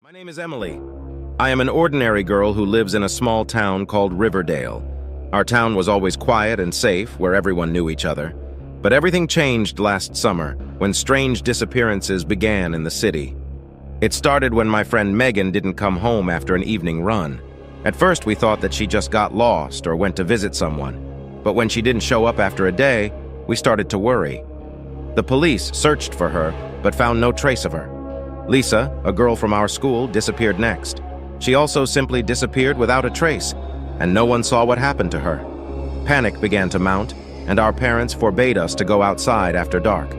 My name is Emily. I am an ordinary girl who lives in a small town called Riverdale. Our town was always quiet and safe, where everyone knew each other. But everything changed last summer, when strange disappearances began in the city. It started when my friend Megan didn't come home after an evening run. At first, we thought that she just got lost or went to visit someone. But when she didn't show up after a day, we started to worry. The police searched for her, but found no trace of her. Lisa, a girl from our school, disappeared next. She also simply disappeared without a trace, and no one saw what happened to her. Panic began to mount, and our parents forbade us to go outside after dark.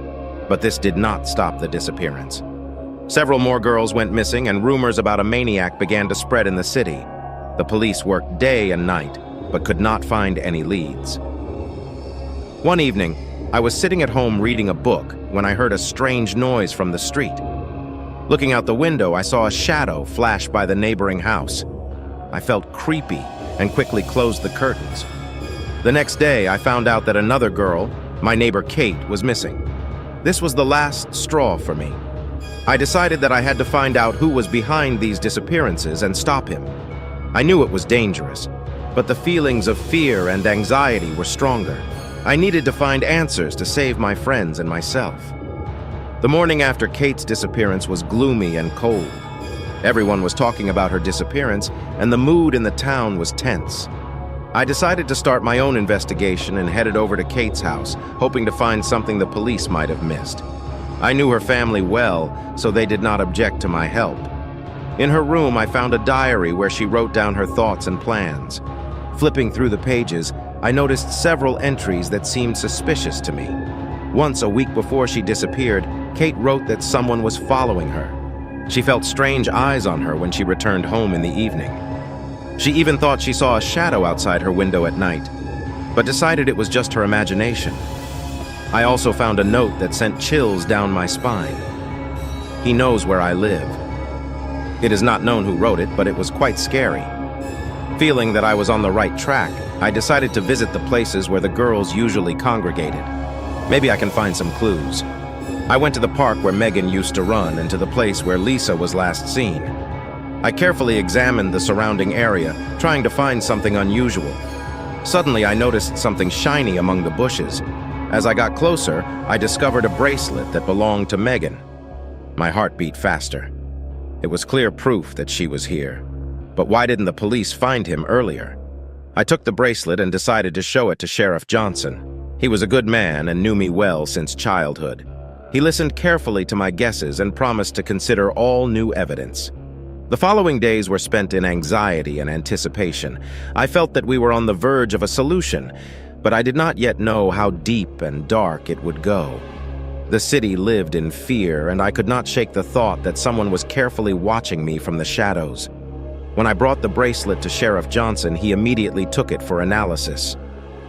But this did not stop the disappearance. Several more girls went missing, and rumors about a maniac began to spread in the city. The police worked day and night, but could not find any leads. One evening, I was sitting at home reading a book when I heard a strange noise from the street. Looking out the window, I saw a shadow flash by the neighboring house. I felt creepy and quickly closed the curtains. The next day, I found out that another girl, my neighbor Kate, was missing. This was the last straw for me. I decided that I had to find out who was behind these disappearances and stop him. I knew it was dangerous, but the feelings of fear and anxiety were stronger. I needed to find answers to save my friends and myself. The morning after Kate's disappearance was gloomy and cold. Everyone was talking about her disappearance, and the mood in the town was tense. I decided to start my own investigation and headed over to Kate's house, hoping to find something the police might have missed. I knew her family well, so they did not object to my help. In her room, I found a diary where she wrote down her thoughts and plans. Flipping through the pages, I noticed several entries that seemed suspicious to me. Once, a week before she disappeared, Kate wrote that someone was following her. She felt strange eyes on her when she returned home in the evening. She even thought she saw a shadow outside her window at night, but decided it was just her imagination. I also found a note that sent chills down my spine. He knows where I live. It is not known who wrote it, but it was quite scary. Feeling that I was on the right track, I decided to visit the places where the girls usually congregated. Maybe I can find some clues. I went to the park where Megan used to run and to the place where Lisa was last seen. I carefully examined the surrounding area, trying to find something unusual. Suddenly, I noticed something shiny among the bushes. As I got closer, I discovered a bracelet that belonged to Megan. My heart beat faster. It was clear proof that she was here. But why didn't the police find him earlier? I took the bracelet and decided to show it to Sheriff Johnson. He was a good man and knew me well since childhood. He listened carefully to my guesses and promised to consider all new evidence. The following days were spent in anxiety and anticipation. I felt that we were on the verge of a solution, but I did not yet know how deep and dark it would go. The city lived in fear, and I could not shake the thought that someone was carefully watching me from the shadows. When I brought the bracelet to Sheriff Johnson, he immediately took it for analysis.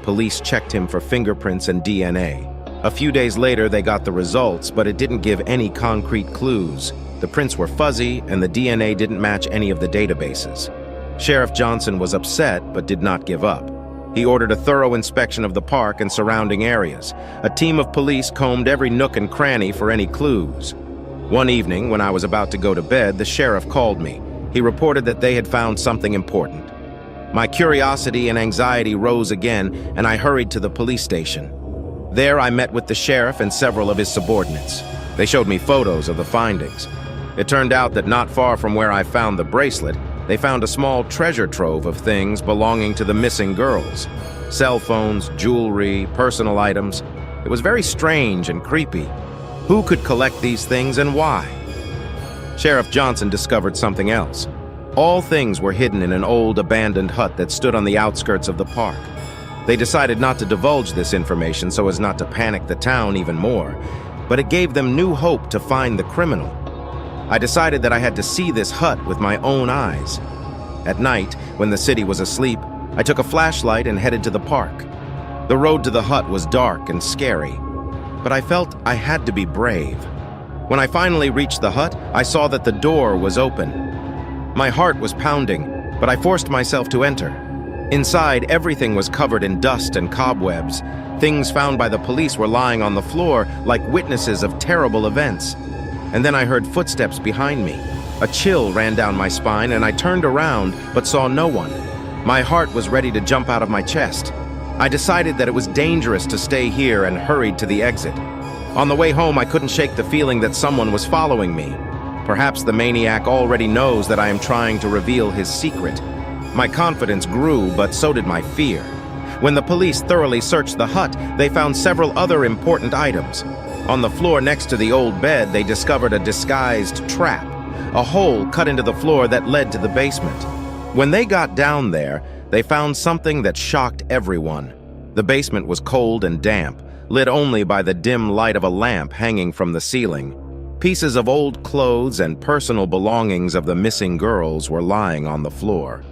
Police checked him for fingerprints and DNA. A few days later, they got the results, but it didn't give any concrete clues. The prints were fuzzy, and the DNA didn't match any of the databases. Sheriff Johnson was upset, but did not give up. He ordered a thorough inspection of the park and surrounding areas. A team of police combed every nook and cranny for any clues. One evening, when I was about to go to bed, the sheriff called me. He reported that they had found something important. My curiosity and anxiety rose again, and I hurried to the police station. There, I met with the sheriff and several of his subordinates. They showed me photos of the findings. It turned out that not far from where I found the bracelet, they found a small treasure trove of things belonging to the missing girls. Cell phones, jewelry, personal items. It was very strange and creepy. Who could collect these things and why? Sheriff Johnson discovered something else. All things were hidden in an old abandoned hut that stood on the outskirts of the park. They decided not to divulge this information so as not to panic the town even more, but it gave them new hope to find the criminal. I decided that I had to see this hut with my own eyes. At night, when the city was asleep, I took a flashlight and headed to the park. The road to the hut was dark and scary, but I felt I had to be brave. When I finally reached the hut, I saw that the door was open. My heart was pounding, but I forced myself to enter. Inside, everything was covered in dust and cobwebs. Things found by the police were lying on the floor like witnesses of terrible events. And then I heard footsteps behind me. A chill ran down my spine and I turned around but saw no one. My heart was ready to jump out of my chest. I decided that it was dangerous to stay here and hurried to the exit. On the way home, I couldn't shake the feeling that someone was following me. Perhaps the maniac already knows that I am trying to reveal his secret. My confidence grew, but so did my fear. When the police thoroughly searched the hut, they found several other important items. On the floor next to the old bed, they discovered a disguised trap, a hole cut into the floor that led to the basement. When they got down there, they found something that shocked everyone. The basement was cold and damp, lit only by the dim light of a lamp hanging from the ceiling. Pieces of old clothes and personal belongings of the missing girls were lying on the floor.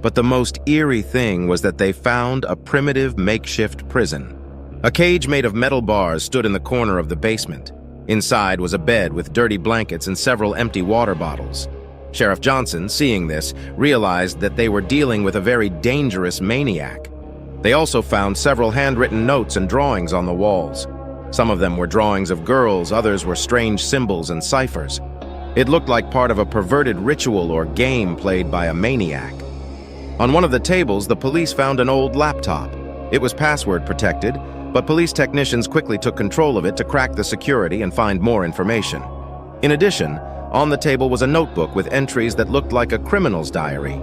But the most eerie thing was that they found a primitive makeshift prison. A cage made of metal bars stood in the corner of the basement. Inside was a bed with dirty blankets and several empty water bottles. Sheriff Johnson, seeing this, realized that they were dealing with a very dangerous maniac. They also found several handwritten notes and drawings on the walls. Some of them were drawings of girls, others were strange symbols and ciphers. It looked like part of a perverted ritual or game played by a maniac. On one of the tables, the police found an old laptop. It was password protected, but police technicians quickly took control of it to crack the security and find more information. In addition, on the table was a notebook with entries that looked like a criminal's diary.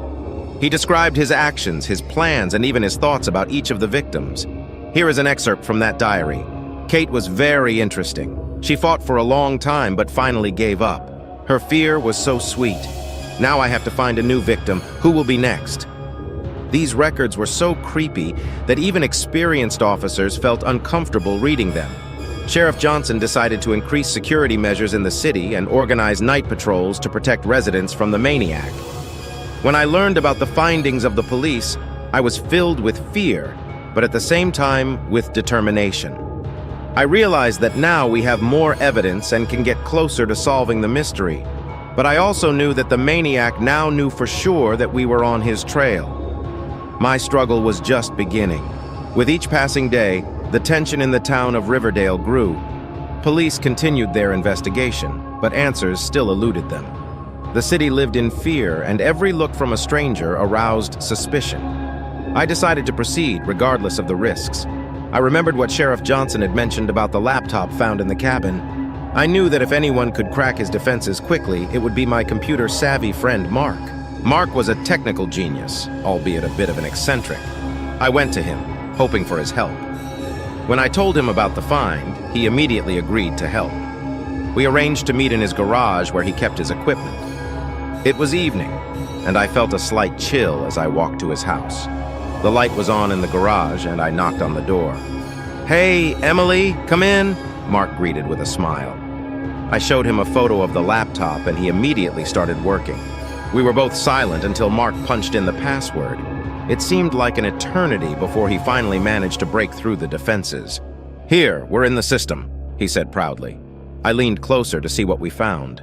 He described his actions, his plans, and even his thoughts about each of the victims. Here is an excerpt from that diary. Kate was very interesting. She fought for a long time, but finally gave up. Her fear was so sweet. Now I have to find a new victim. Who will be next? These records were so creepy that even experienced officers felt uncomfortable reading them. Sheriff Johnson decided to increase security measures in the city and organize night patrols to protect residents from the maniac. When I learned about the findings of the police, I was filled with fear, but at the same time with determination. I realized that now we have more evidence and can get closer to solving the mystery. But I also knew that the maniac now knew for sure that we were on his trail. My struggle was just beginning. With each passing day, the tension in the town of Riverdale grew. Police continued their investigation, but answers still eluded them. The city lived in fear, and every look from a stranger aroused suspicion. I decided to proceed regardless of the risks. I remembered what Sheriff Johnson had mentioned about the laptop found in the cabin. I knew that if anyone could crack his defenses quickly, it would be my computer-savvy friend Mark. Mark was a technical genius, albeit a bit of an eccentric. I went to him, hoping for his help. When I told him about the find, he immediately agreed to help. We arranged to meet in his garage where he kept his equipment. It was evening, and I felt a slight chill as I walked to his house. The light was on in the garage, and I knocked on the door. "Hey, Emily, come in," Mark greeted with a smile. I showed him a photo of the laptop, and he immediately started working. We were both silent until Mark punched in the password. It seemed like an eternity before he finally managed to break through the defenses. "Here, we're in the system," he said proudly. I leaned closer to see what we found.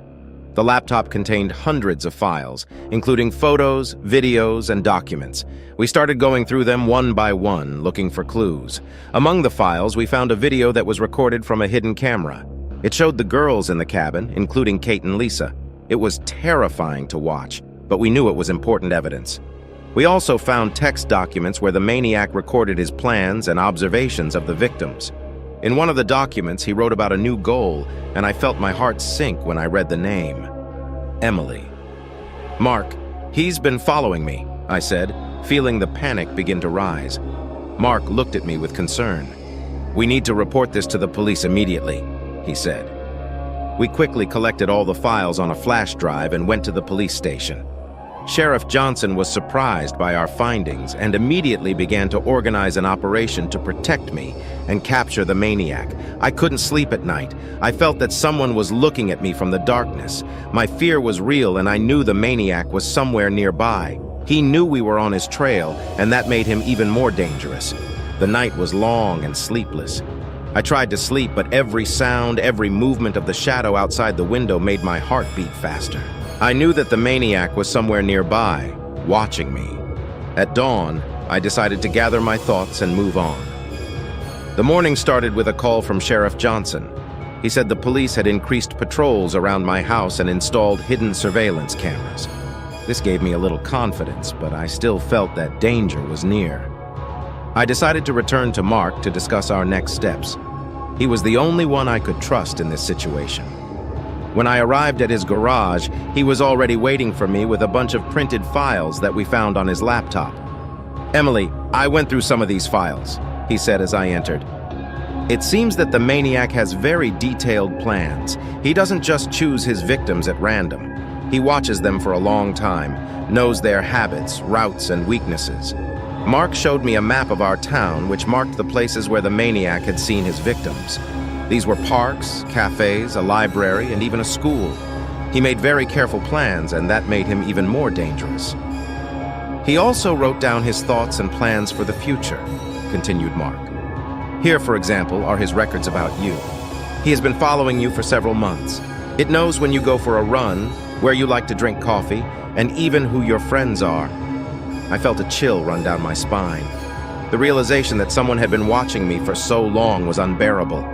The laptop contained hundreds of files, including photos, videos, and documents. We started going through them one by one, looking for clues. Among the files, we found a video that was recorded from a hidden camera. It showed the girls in the cabin, including Kate and Lisa. It was terrifying to watch, but we knew it was important evidence. We also found text documents where the maniac recorded his plans and observations of the victims. In one of the documents, he wrote about a new goal, and I felt my heart sink when I read the name. Emily. "Mark, he's been following me," I said, feeling the panic begin to rise. Mark looked at me with concern. "We need to report this to the police immediately," he said. We quickly collected all the files on a flash drive and went to the police station. Sheriff Johnson was surprised by our findings and immediately began to organize an operation to protect me and capture the maniac. I couldn't sleep at night. I felt that someone was looking at me from the darkness. My fear was real, and I knew the maniac was somewhere nearby. He knew we were on his trail, and that made him even more dangerous. The night was long and sleepless. I tried to sleep, but every sound, every movement of the shadow outside the window made my heart beat faster. I knew that the maniac was somewhere nearby, watching me. At dawn, I decided to gather my thoughts and move on. The morning started with a call from Sheriff Johnson. He said the police had increased patrols around my house and installed hidden surveillance cameras. This gave me a little confidence, but I still felt that danger was near. I decided to return to Mark to discuss our next steps. He was the only one I could trust in this situation. When I arrived at his garage, he was already waiting for me with a bunch of printed files that we found on his laptop. "Emily, I went through some of these files," he said as I entered. "It seems that the maniac has very detailed plans. He doesn't just choose his victims at random. He watches them for a long time, knows their habits, routes, and weaknesses." Mark showed me a map of our town which marked the places where the maniac had seen his victims. These were parks, cafes, a library, and even a school. He made very careful plans, and that made him even more dangerous. "He also wrote down his thoughts and plans for the future," continued Mark. "Here, for example, are his records about you. He has been following you for several months. It knows when you go for a run, where you like to drink coffee, and even who your friends are." I felt a chill run down my spine. The realization that someone had been watching me for so long was unbearable.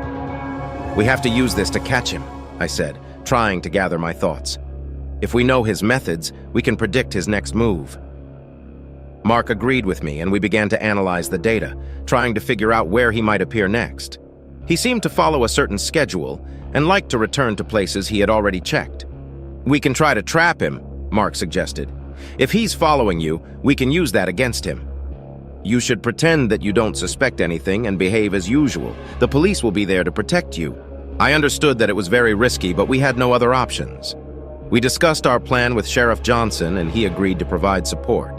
"We have to use this to catch him," I said, trying to gather my thoughts. "If we know his methods, we can predict his next move." Mark agreed with me, and we began to analyze the data, trying to figure out where he might appear next. He seemed to follow a certain schedule and liked to return to places he had already checked. "We can try to trap him," Mark suggested. "If he's following you, we can use that against him. You should pretend that you don't suspect anything and behave as usual. The police will be there to protect you." I understood that it was very risky, but we had no other options. We discussed our plan with Sheriff Johnson, and he agreed to provide support.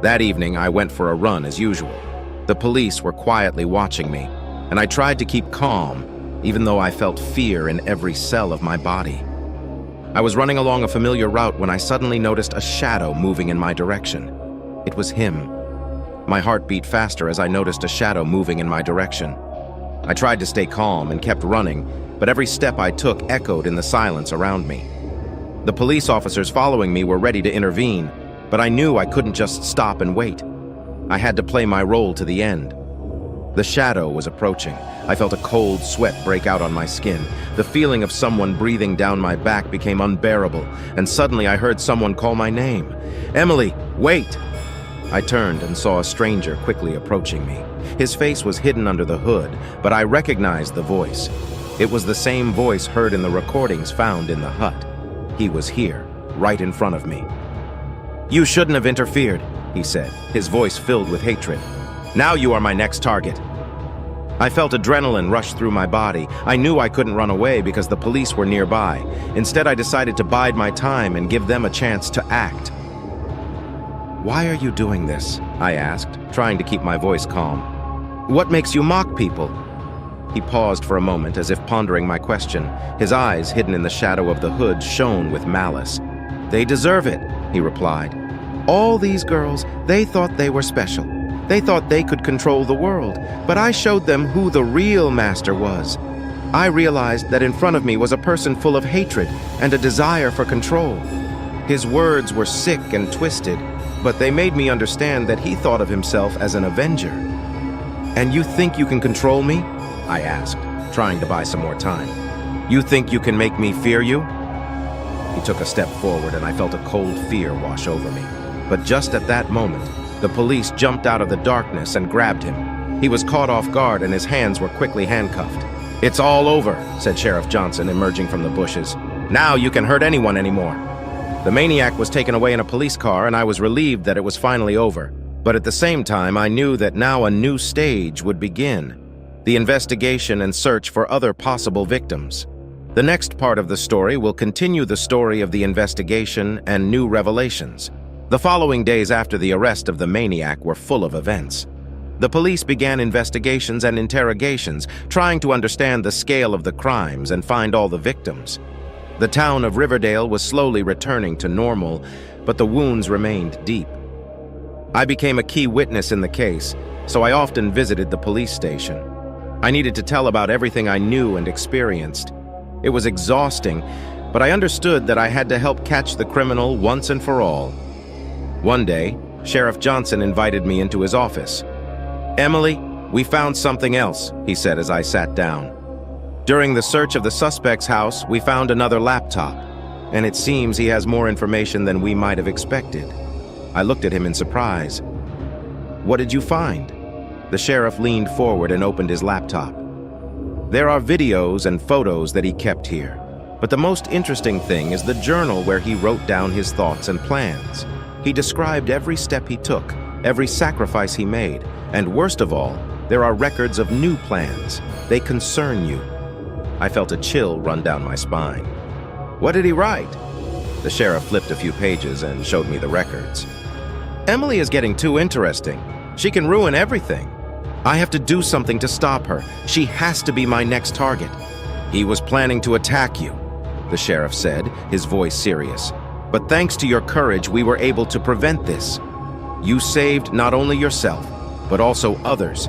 That evening, I went for a run as usual. The police were quietly watching me, and I tried to keep calm, even though I felt fear in every cell of my body. I was running along a familiar route when I suddenly noticed a shadow moving in my direction. It was him. My heart beat faster as I noticed a shadow moving in my direction. I tried to stay calm and kept running, but every step I took echoed in the silence around me. The police officers following me were ready to intervene, but I knew I couldn't just stop and wait. I had to play my role to the end. The shadow was approaching. I felt a cold sweat break out on my skin. The feeling of someone breathing down my back became unbearable, and suddenly I heard someone call my name. "Emily, wait!" I turned and saw a stranger quickly approaching me. His face was hidden under the hood, but I recognized the voice. It was the same voice heard in the recordings found in the hut. He was here, right in front of me. "You shouldn't have interfered," he said, his voice filled with hatred. "Now you are my next target." I felt adrenaline rush through my body. I knew I couldn't run away because the police were nearby. Instead, I decided to bide my time and give them a chance to act. "Why are you doing this?" I asked, trying to keep my voice calm. "What makes you mock people?" He paused for a moment as if pondering my question. His eyes, hidden in the shadow of the hood, shone with malice. "They deserve it," he replied. "All these girls, they thought they were special. They thought they could control the world, but I showed them who the real master was. I realized that in front of me was a person full of hatred and a desire for control. His words were sick and twisted, but they made me understand that he thought of himself as an avenger." "And you think you can control me?" I asked, trying to buy some more time. "You think you can make me fear you?" He took a step forward, and I felt a cold fear wash over me. But just at that moment, the police jumped out of the darkness and grabbed him. He was caught off guard, and his hands were quickly handcuffed. "It's all over," said Sheriff Johnson, emerging from the bushes. "Now you can hurt anyone anymore." The maniac was taken away in a police car, and I was relieved that it was finally over. But at the same time, I knew that now a new stage would begin: the investigation and search for other possible victims. The next part of the story will continue the story of the investigation and new revelations. The following days after the arrest of the maniac were full of events. The police began investigations and interrogations, trying to understand the scale of the crimes and find all the victims. The town of Riverdale was slowly returning to normal, but the wounds remained deep. I became a key witness in the case, so I often visited the police station. I needed to tell about everything I knew and experienced. It was exhausting, but I understood that I had to help catch the criminal once and for all. One day, Sheriff Johnson invited me into his office. "Emily, we found something else," he said as I sat down. During the search of the suspect's house, we found another laptop, and it seems he has more information than we might have expected. I looked at him in surprise. "What did you find?" The sheriff leaned forward and opened his laptop. There are videos and photos that he kept here, but the most interesting thing is the journal where he wrote down his thoughts and plans. He described every step he took, every sacrifice he made, and worst of all, there are records of new plans. They concern you. I felt a chill run down my spine. "What did he write?" The sheriff flipped a few pages and showed me the records. "Emily is getting too interesting. She can ruin everything. I have to do something to stop her. She has to be my next target." "He was planning to attack you," the sheriff said, his voice serious. "But thanks to your courage, we were able to prevent this. You saved not only yourself, but also others."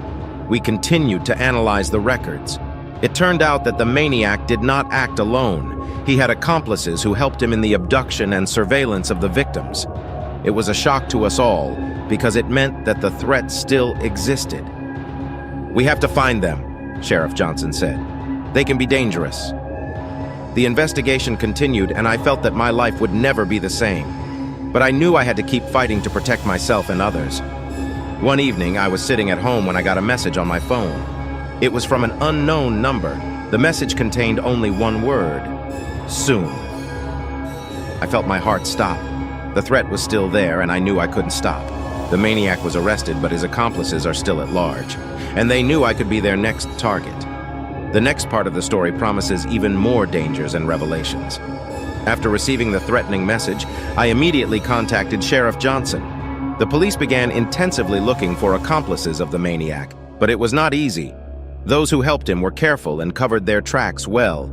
We continued to analyze the records. It turned out that the maniac did not act alone. He had accomplices who helped him in the abduction and surveillance of the victims. It was a shock to us all, because it meant that the threat still existed. "We have to find them," Sheriff Johnson said. "They can be dangerous." The investigation continued, and I felt that my life would never be the same. But I knew I had to keep fighting to protect myself and others. One evening, I was sitting at home when I got a message on my phone. It was from an unknown number. The message contained only one word: soon. I felt my heart stop. The threat was still there, and I knew I couldn't stop. The maniac was arrested, but his accomplices are still at large, and they knew I could be their next target. The next part of the story promises even more dangers and revelations. After receiving the threatening message, I immediately contacted Sheriff Johnson. The police began intensively looking for accomplices of the maniac, but it was not easy. Those who helped him were careful and covered their tracks well.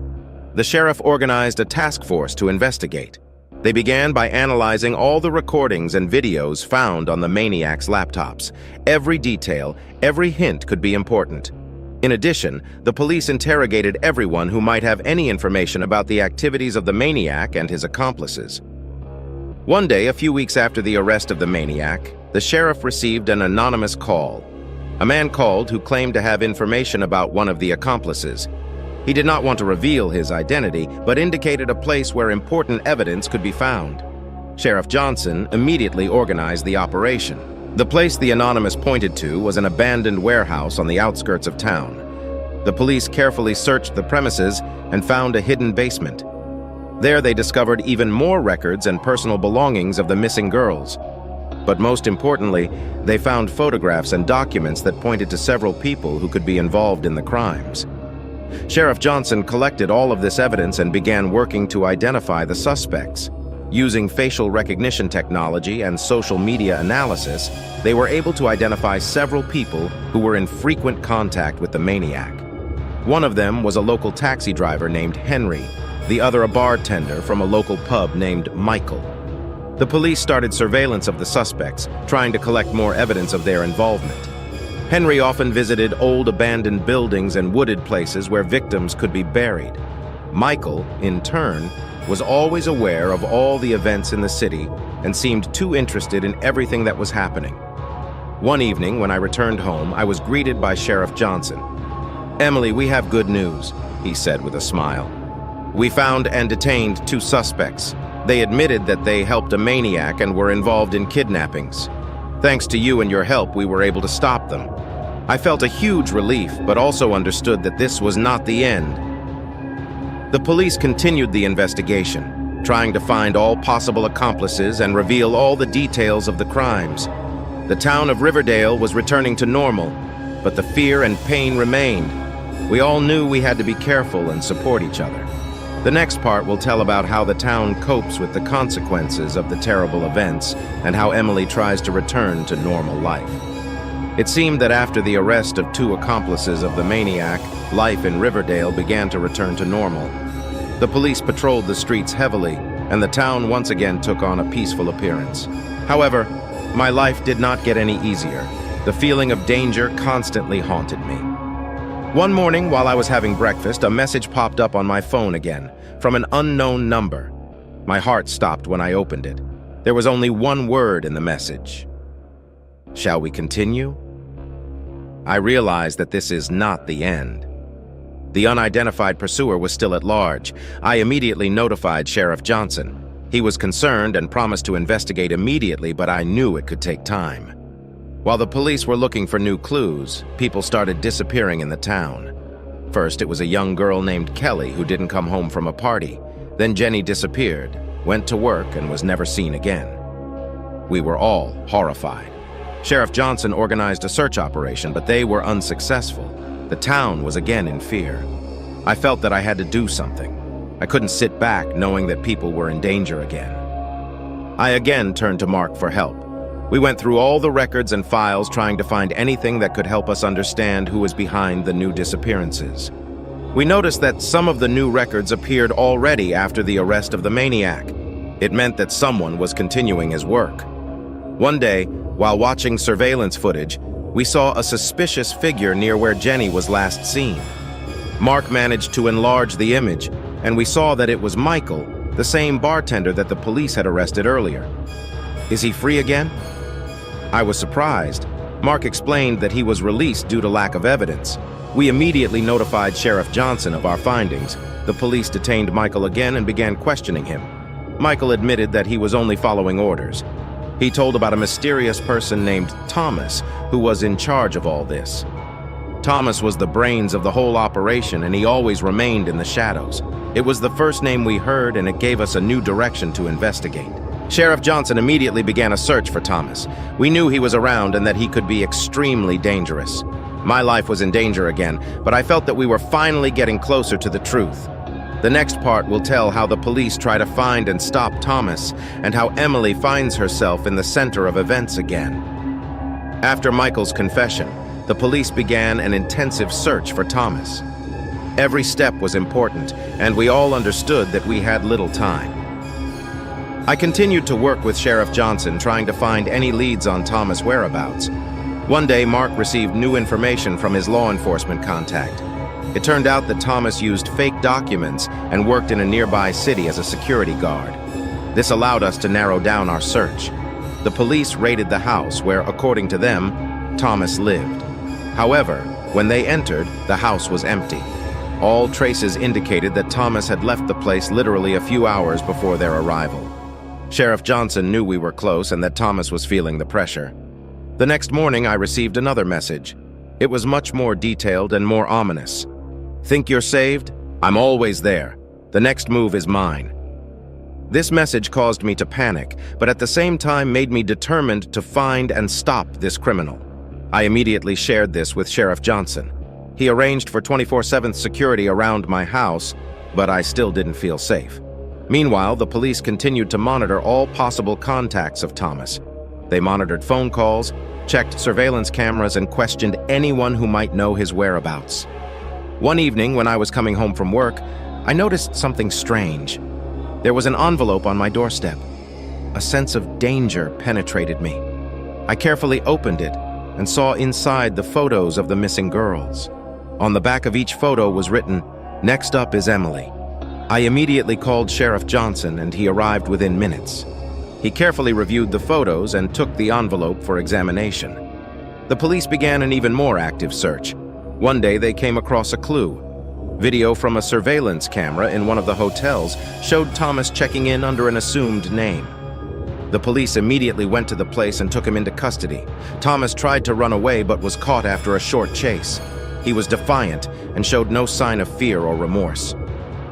The sheriff organized a task force to investigate. They began by analyzing all the recordings and videos found on the maniac's laptops. Every detail, every hint could be important. In addition, the police interrogated everyone who might have any information about the activities of the maniac and his accomplices. One day, a few weeks after the arrest of the maniac, the sheriff received an anonymous call. A man called who claimed to have information about one of the accomplices. He did not want to reveal his identity, but indicated a place where important evidence could be found. Sheriff Johnson immediately organized the operation. The place the anonymous pointed to was an abandoned warehouse on the outskirts of town. The police carefully searched the premises and found a hidden basement. There they discovered even more records and personal belongings of the missing girls. But most importantly, they found photographs and documents that pointed to several people who could be involved in the crimes. Sheriff Johnson collected all of this evidence and began working to identify the suspects. Using facial recognition technology and social media analysis, they were able to identify several people who were in frequent contact with the maniac. One of them was a local taxi driver named Henry, the other a bartender from a local pub named Michael. The police started surveillance of the suspects, trying to collect more evidence of their involvement. Henry often visited old abandoned buildings and wooded places where victims could be buried. Michael, in turn, was always aware of all the events in the city and seemed too interested in everything that was happening. One evening, when I returned home, I was greeted by Sheriff Johnson. "Emily, we have good news," he said with a smile. "We found and detained 2 suspects. They admitted that they helped a maniac and were involved in kidnappings. Thanks to you and your help, we were able to stop them." I felt a huge relief, but also understood that this was not the end. The police continued the investigation, trying to find all possible accomplices and reveal all the details of the crimes. The town of Riverdale was returning to normal, but the fear and pain remained. We all knew we had to be careful and support each other. The next part will tell about how the town copes with the consequences of the terrible events and how Emily tries to return to normal life. It seemed that after the arrest of 2 accomplices of the maniac, life in Riverdale began to return to normal. The police patrolled the streets heavily, and the town once again took on a peaceful appearance. However, my life did not get any easier. The feeling of danger constantly haunted me. One morning, while I was having breakfast, a message popped up on my phone again, from an unknown number. My heart stopped when I opened it. There was only one word in the message. "Shall we continue?" I realized that this is not the end. The unidentified pursuer was still at large. I immediately notified Sheriff Johnson. He was concerned and promised to investigate immediately, but I knew it could take time. While the police were looking for new clues, people started disappearing in the town. First, it was a young girl named Kelly who didn't come home from a party. Then Jenny disappeared, went to work, and was never seen again. We were all horrified. Sheriff Johnson organized a search operation, but they were unsuccessful. The town was again in fear. I felt that I had to do something. I couldn't sit back knowing that people were in danger again. I again turned to Mark for help. We went through all the records and files trying to find anything that could help us understand who was behind the new disappearances. We noticed that some of the new records appeared already after the arrest of the maniac. It meant that someone was continuing his work. One day, while watching surveillance footage, we saw a suspicious figure near where Jenny was last seen. Mark managed to enlarge the image, and we saw that it was Michael, the same bartender that the police had arrested earlier. Is he free again? I was surprised. Mark explained that he was released due to lack of evidence. We immediately notified Sheriff Johnson of our findings. The police detained Michael again and began questioning him. Michael admitted that he was only following orders. He told about a mysterious person named Thomas who was in charge of all this. Thomas was the brains of the whole operation, and he always remained in the shadows. It was the first name we heard, and it gave us a new direction to investigate. Sheriff Johnson immediately began a search for Thomas. We knew he was around and that he could be extremely dangerous. My life was in danger again, but I felt that we were finally getting closer to the truth. The next part will tell how the police try to find and stop Thomas, and how Emily finds herself in the center of events again. After Michael's confession, the police began an intensive search for Thomas. Every step was important, and we all understood that we had little time. I continued to work with Sheriff Johnson, trying to find any leads on Thomas' whereabouts. One day, Mark received new information from his law enforcement contact. It turned out that Thomas used fake documents and worked in a nearby city as a security guard. This allowed us to narrow down our search. The police raided the house where, according to them, Thomas lived. However, when they entered, the house was empty. All traces indicated that Thomas had left the place literally a few hours before their arrival. Sheriff Johnson knew we were close and that Thomas was feeling the pressure. The next morning, I received another message. It was much more detailed and more ominous. Think you're saved? I'm always there. The next move is mine. This message caused me to panic, but at the same time made me determined to find and stop this criminal. I immediately shared this with Sheriff Johnson. He arranged for 24/7 security around my house, but I still didn't feel safe. Meanwhile, the police continued to monitor all possible contacts of Thomas. They monitored phone calls, checked surveillance cameras, and questioned anyone who might know his whereabouts. One evening, when I was coming home from work, I noticed something strange. There was an envelope on my doorstep. A sense of danger penetrated me. I carefully opened it and saw inside the photos of the missing girls. On the back of each photo was written, "Next up is Emily." I immediately called Sheriff Johnson, and he arrived within minutes. He carefully reviewed the photos and took the envelope for examination. The police began an even more active search. One day they came across a clue. Video from a surveillance camera in one of the hotels showed Thomas checking in under an assumed name. The police immediately went to the place and took him into custody. Thomas tried to run away but was caught after a short chase. He was defiant and showed no sign of fear or remorse.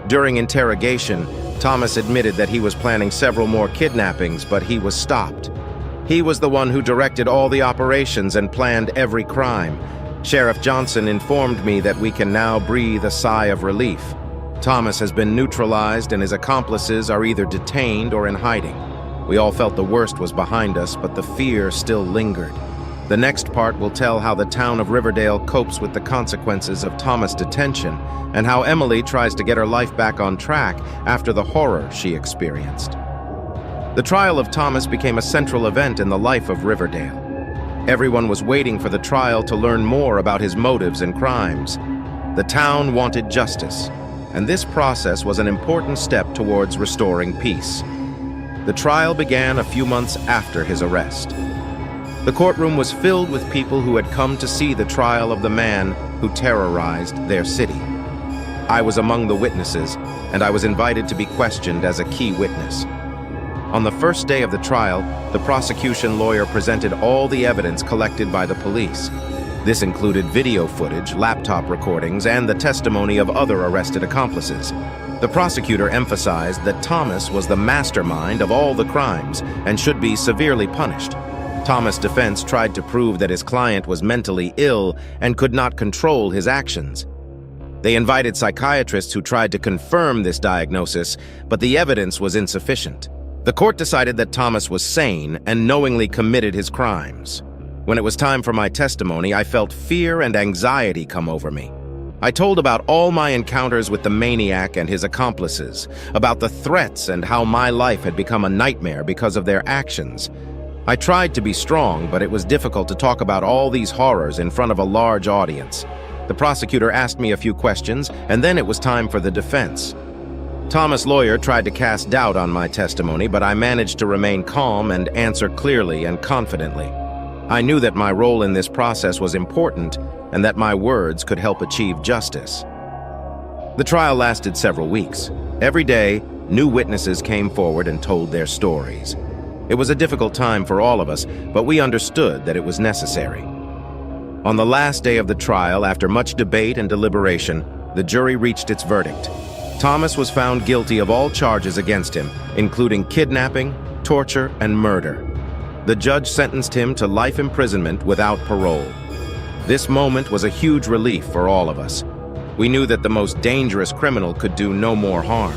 During interrogation, Thomas admitted that he was planning several more kidnappings, but he was stopped. He was the one who directed all the operations and planned every crime. Sheriff Johnson informed me that we can now breathe a sigh of relief. Thomas has been neutralized and his accomplices are either detained or in hiding. We all felt the worst was behind us, but the fear still lingered. The next part will tell how the town of Riverdale copes with the consequences of Thomas' detention and how Emily tries to get her life back on track after the horror she experienced. The trial of Thomas became a central event in the life of Riverdale. Everyone was waiting for the trial to learn more about his motives and crimes. The town wanted justice, and this process was an important step towards restoring peace. The trial began a few months after his arrest. The courtroom was filled with people who had come to see the trial of the man who terrorized their city. I was among the witnesses, and I was invited to be questioned as a key witness. On the first day of the trial, the prosecution lawyer presented all the evidence collected by the police. This included video footage, laptop recordings, and the testimony of other arrested accomplices. The prosecutor emphasized that Thomas was the mastermind of all the crimes and should be severely punished. Thomas' defense tried to prove that his client was mentally ill and could not control his actions. They invited psychiatrists who tried to confirm this diagnosis, but the evidence was insufficient. The court decided that Thomas was sane and knowingly committed his crimes. When it was time for my testimony, I felt fear and anxiety come over me. I told about all my encounters with the maniac and his accomplices, about the threats and how my life had become a nightmare because of their actions. I tried to be strong, but it was difficult to talk about all these horrors in front of a large audience. The prosecutor asked me a few questions, and then it was time for the defense. Thomas' lawyer tried to cast doubt on my testimony, but I managed to remain calm and answer clearly and confidently. I knew that my role in this process was important and that my words could help achieve justice. The trial lasted several weeks. Every day, new witnesses came forward and told their stories. It was a difficult time for all of us, but we understood that it was necessary. On the last day of the trial, after much debate and deliberation, the jury reached its verdict. Thomas was found guilty of all charges against him, including kidnapping, torture, and murder. The judge sentenced him to life imprisonment without parole. This moment was a huge relief for all of us. We knew that the most dangerous criminal could do no more harm.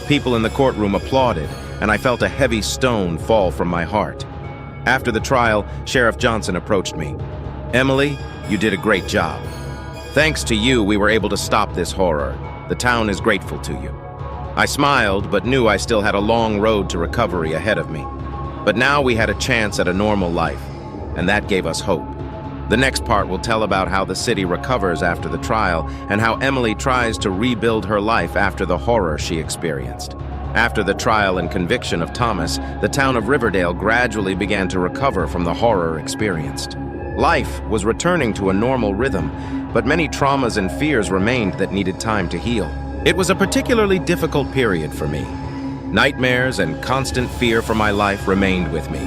People in the courtroom applauded, and I felt a heavy stone fall from my heart. After the trial, Sheriff Johnson approached me. "Emily, you did a great job. Thanks to you, we were able to stop this horror. The town is grateful to you." I smiled, but knew I still had a long road to recovery ahead of me. But now we had a chance at a normal life, and that gave us hope. The next part will tell about how the city recovers after the trial and how Emily tries to rebuild her life after the horror she experienced. After the trial and conviction of Thomas, the town of Riverdale gradually began to recover from the horror experienced. Life was returning to a normal rhythm, but many traumas and fears remained that needed time to heal. It was a particularly difficult period for me. Nightmares and constant fear for my life remained with me.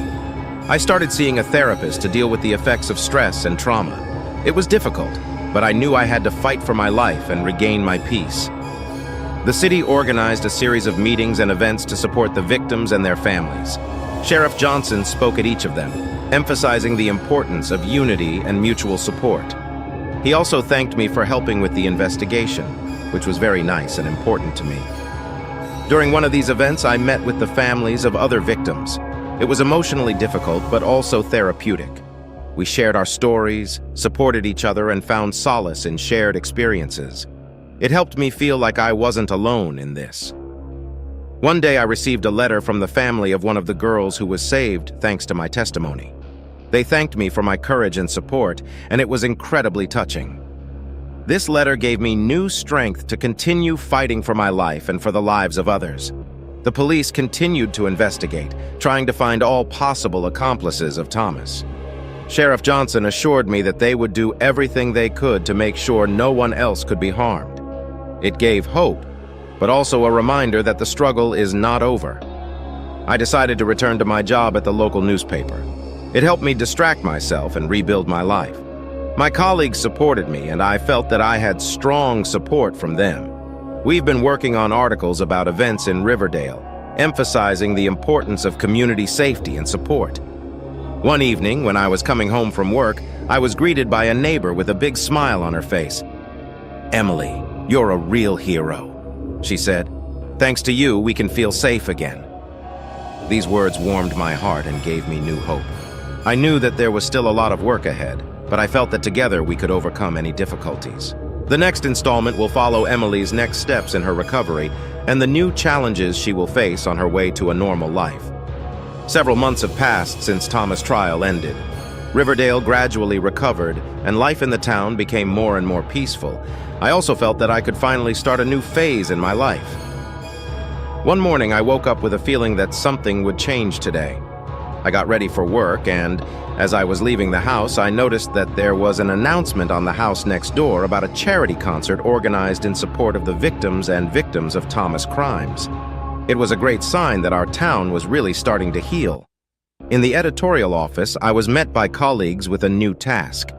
I started seeing a therapist to deal with the effects of stress and trauma. It was difficult, but I knew I had to fight for my life and regain my peace. The city organized a series of meetings and events to support the victims and their families. Sheriff Johnson spoke at each of them, emphasizing the importance of unity and mutual support. He also thanked me for helping with the investigation, which was very nice and important to me. During one of these events, I met with the families of other victims. It was emotionally difficult, but also therapeutic. We shared our stories, supported each other, and found solace in shared experiences. It helped me feel like I wasn't alone in this. One day I received a letter from the family of one of the girls who was saved thanks to my testimony. They thanked me for my courage and support, and it was incredibly touching. This letter gave me new strength to continue fighting for my life and for the lives of others. The police continued to investigate, trying to find all possible accomplices of Thomas. Sheriff Johnson assured me that they would do everything they could to make sure no one else could be harmed. It gave hope, but also a reminder that the struggle is not over. I decided to return to my job at the local newspaper. It helped me distract myself and rebuild my life. My colleagues supported me, and I felt that I had strong support from them. We've been working on articles about events in Riverdale, emphasizing the importance of community safety and support. One evening, when I was coming home from work, I was greeted by a neighbor with a big smile on her face. "Emily, you're a real hero," she said. "Thanks to you, we can feel safe again." These words warmed my heart and gave me new hope. I knew that there was still a lot of work ahead, but I felt that together we could overcome any difficulties. The next installment will follow Emily's next steps in her recovery and the new challenges she will face on her way to a normal life. Several months have passed since Thomas' trial ended. Riverdale gradually recovered, and life in the town became more and more peaceful. I also felt that I could finally start a new phase in my life. One morning, I woke up with a feeling that something would change today. I got ready for work, and as I was leaving the house, I noticed that there was an announcement on the house next door about a charity concert organized in support of the victims of Thomas crimes. It was a great sign that our town was really starting to heal. In the editorial office, I was met by colleagues with a new task.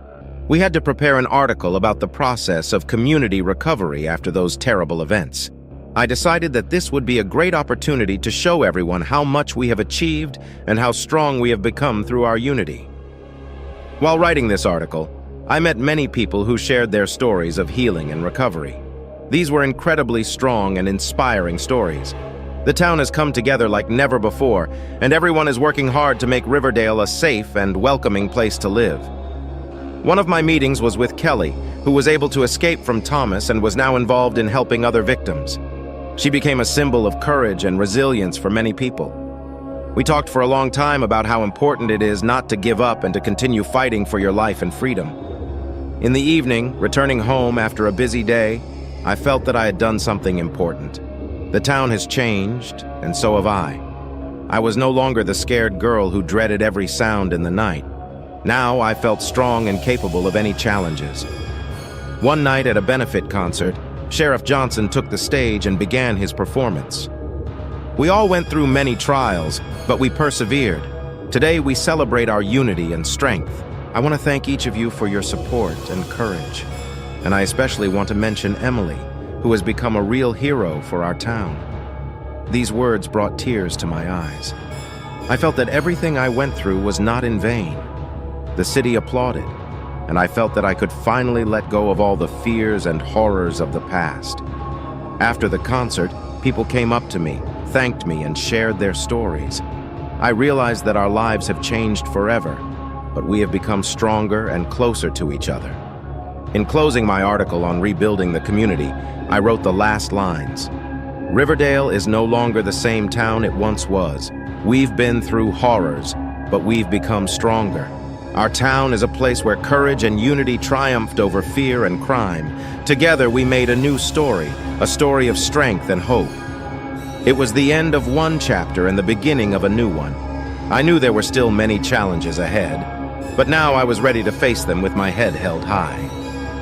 We had to prepare an article about the process of community recovery after those terrible events. I decided that this would be a great opportunity to show everyone how much we have achieved and how strong we have become through our unity. While writing this article, I met many people who shared their stories of healing and recovery. These were incredibly strong and inspiring stories. The town has come together like never before, and everyone is working hard to make Riverdale a safe and welcoming place to live. One of my meetings was with Kelly, who was able to escape from Thomas and was now involved in helping other victims. She became a symbol of courage and resilience for many people. We talked for a long time about how important it is not to give up and to continue fighting for your life and freedom. In the evening, returning home after a busy day, I felt that I had done something important. The town has changed, and so have I. I was no longer the scared girl who dreaded every sound in the night. Now I felt strong and capable of any challenges. One night at a benefit concert, Sheriff Johnson took the stage and began his performance. We all went through many trials, but we persevered. Today we celebrate our unity and strength. I want to thank each of you for your support and courage. And I especially want to mention Emily, who has become a real hero for our town. These words brought tears to my eyes. I felt that everything I went through was not in vain. The city applauded, and I felt that I could finally let go of all the fears and horrors of the past. After the concert, people came up to me, thanked me, and shared their stories. I realized that our lives have changed forever, but we have become stronger and closer to each other. In closing my article on rebuilding the community, I wrote the last lines. Riverdale is no longer the same town it once was. We've been through horrors, but we've become stronger. Our town is a place where courage and unity triumphed over fear and crime. Together we made a new story, a story of strength and hope. It was the end of one chapter and the beginning of a new one. I knew there were still many challenges ahead, but now I was ready to face them with my head held high.